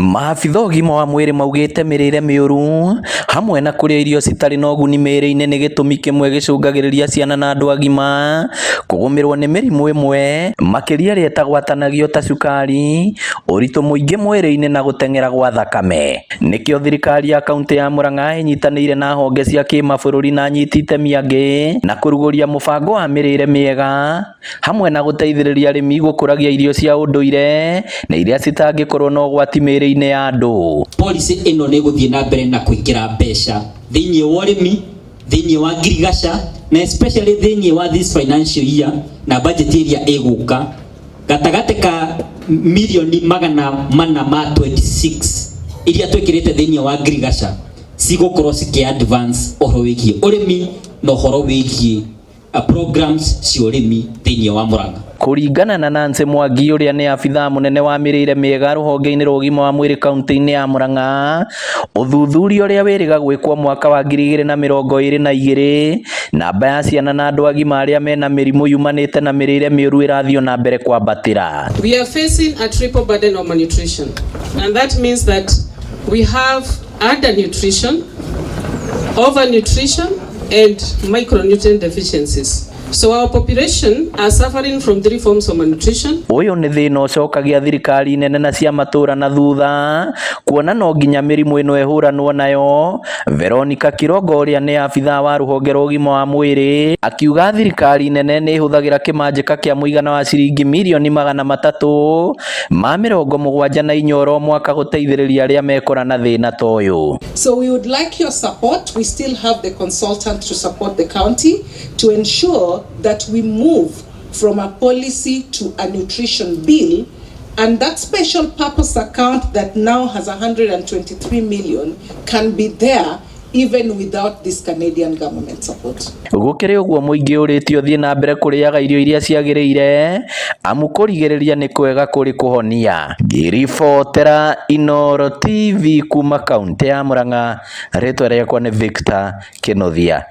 Maabitha ũgima wa mwĩrĩ maugĩte mĩrĩre mĩũru hamwe na kũrĩa irio citarĩ na ũguni mĩĩrĩ-inĩ nĩ gĩtũmi kĩmwe gĩcũngagĩrĩria ciana na andũ agima kũgũmĩrwo nĩ mĩrimũ ĩmwe makĩria ĩrĩa ĩtagwatanagio ta cukari, ũritũ mũingĩ mwĩrĩ-inĩ na gũteng'era gwa thakame. Nĩkĩo thirikari ya kaunti ya Murang'a ĩnyitanĩire na honge cia kĩmabũrũri na anyiti itemi angĩ na kũrugũria mũbango wa mĩrĩre mĩega hamwe na gũteithĩrĩria arĩmi gũkũragia irio cia ũndũire na iria citangĩkorwo na ũgwati mĩĩrĩ-inĩ ya andũ. Policy ĩno nĩ gũthiĩ na mbere na kũingĩra mbeca thĩinĩ wa ũrĩmi, thĩinĩ wa ngirigaca na especially thĩinĩ wa this financial year na budget ĩrĩa ĩgũka gatagatĩ ka mirioni 426 iria twĩkĩrĩte thĩinĩ wa ngirigaca cigũkorwo cikĩ advance ũhoro wĩgiĩ ũrĩmi na ũhoro wĩgiĩ programs cia ũrĩmi thĩinĩ wa Murang'a. Kũringana na Nancy Mwangi ũrĩa nĩ abitha mũnene wa mĩrĩre mĩega rũhonge-inĩ rwa ũgima wa mwĩrĩ kaunti-inĩ ya Murang'a, ũthuthuria ũrĩa wĩrĩga gwĩkwo mwaka wa 2022 namba ya ciana na andũ agima arĩa mena mĩrimũ yumanĩte na mĩrĩre mĩũru ĩrathiĩ na mbere kwambatĩra. We are facing a triple burden of malnutrition, and that means that we have undernutrition, overnutrition and micronutrient deficiencies. So our population are suffering from 3 forms of malnutrition. Ũyũ nĩ thĩna ũcokagia thirikari nene na cia matũra na thutha kuona no nginya mĩrimũ ĩno ĩhũranwo nayo. Veronica Kirongo ũrĩa nĩ abitha wa rũhonge rwa ũgima wa mwĩrĩ akiuga thirikari nene nĩ ĩhũthagĩra kĩmanjĩka kĩa mũigana wa ciringi mirioni 374 oro mwaka gũteithĩrĩria arĩa mekora na thĩna ta ũyũ. So we would like your support. We still have the consultant to support the county to ensure that we move from a policy to a nutrition bill, and that special purpose account that now has 123 million can be there even without this Canadian government support. Gũkĩrĩ ũguo mũingĩ ũrĩtio thiĩ na mbere kũrĩaga irio iria ciagĩrĩire amu kũrigĩrĩria nĩ kwega kũrĩ kũhonia. Ngĩribotera Inooro TV kuma kaunti ya Murang'a, rĩtwa rĩakwa nĩ Victor Kĩnuthia.